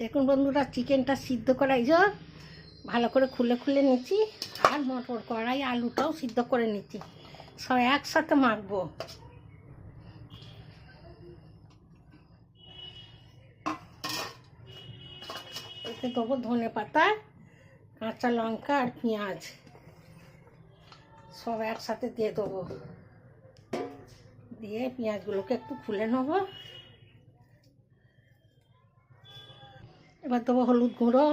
দেখুন বন্ধুরা, চিকেনটা সিদ্ধ করা এই যে ভালো করে খুলে খুলে নিচ্ছি, আর মটর কড়াই আলুটাও সিদ্ধ করে নিচ্ছি, সব একসাথে মাখবো। এতে দেবো ধনে পাতা, কাঁচা লঙ্কা আর পেঁয়াজ, সব একসাথে দিয়ে দেবো। দিয়ে পেঁয়াজগুলোকে একটু খুলে নেবো। এবার দেবো হলুদ গুঁড়ো,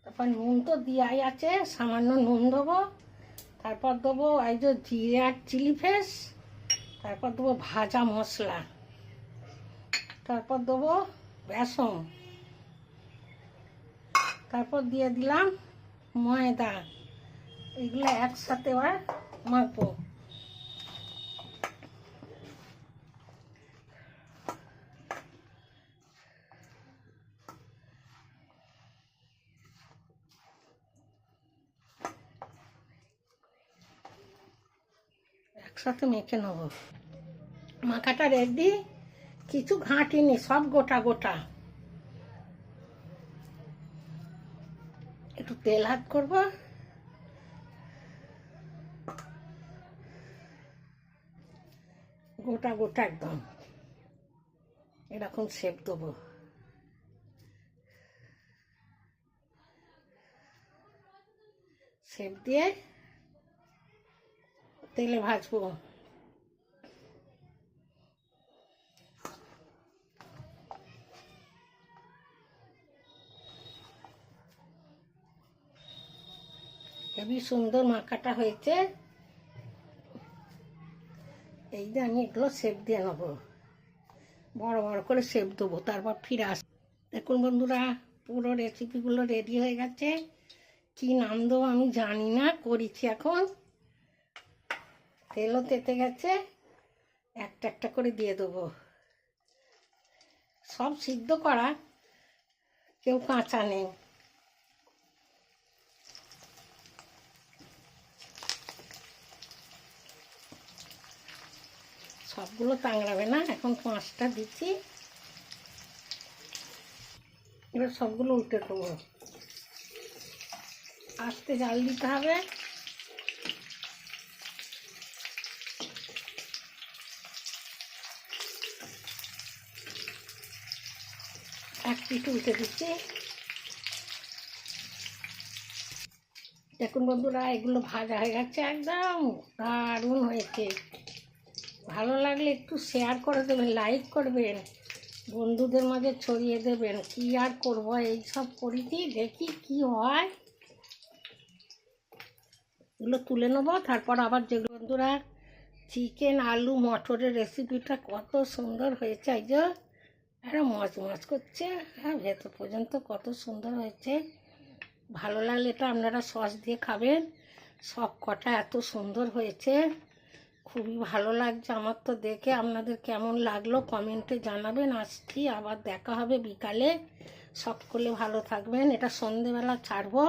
তারপর নুন তো দেওয়াই আছে, সামান্য নুন দেবো। তারপর দেবো এই যে জিরে আর চিলি ফ্লেক্স, তারপর দেবো ভাজা মশলা, তারপর দেবো বেসন, তারপর দিয়ে দিলাম ময়দা। এগুলো একসাথে আবার মাখবো। একসাথে মেখে নেবো। মাখাটা রেডি, কিছু ঘাঁটিনি, সব গোটা গোটা। একটু তেল হাত করবো, গোটা গোটা একদম এরকম শেপ দেবো। শেপ দিয়ে তেলে ভাজবো। হেবি সুন্দর মাখাটা হয়েছে। এই যে আমি এগুলো শেপ দিয়ে নেবো, বড় বড় করে শেপ দেবো, তারপর ফিরে আস। দেখুন বন্ধুরা, পুরো রেসিপিগুলো রেডি হয়ে গেছে। কি নাম দেবো আমি জানি না, করেছি এখন। তেলও তেতে গেছে, একটা একটা করে দিয়ে দেবো। সব সিদ্ধ করা, কেউ কাঁচা নেই। সবগুলো টাংড়াবে না, এখন 5টা দিচ্ছি। এবার সবগুলো উল্টে দেবো, আস্তে জাল দিতে হবে। এক পিঠ উল্টে দিচ্ছি। দেখুন বন্ধুরা, এগুলো ভাজা হয়ে গেছে, একদম দারুণ হয়েছে। ভালো লাগলে একটু শেয়ার করে দেবেন, লাইক করবেন, বন্ধুদের মাঝে ছড়িয়ে দেবেন। কি আর করবো, এইসব করেছি, দেখি কি হয়। এগুলো তুলে নেবো, তারপর আবার যেগুলো বন্ধুরা চিকেন আলু মটরের রেসিপিটা কত সুন্দর হয়েছে। এই যে একটা মচ মচ করছে, হ্যাঁ, ভেতর পর্যন্ত কত সুন্দর হয়েছে। ভালো লাগলে এটা আপনারা সস দিয়ে খাবেন। সব কটা এত সুন্দর হয়েছে, খুবই ভালো লাগছে আমার তো দেখে। আপনাদের কেমন লাগলো কমেন্টে জানাবেন। আসছি, আবার দেখা হবে বিকালে। সকলে ভালো থাকবেন। এটা সন্ধেবেলা ছাড়বো।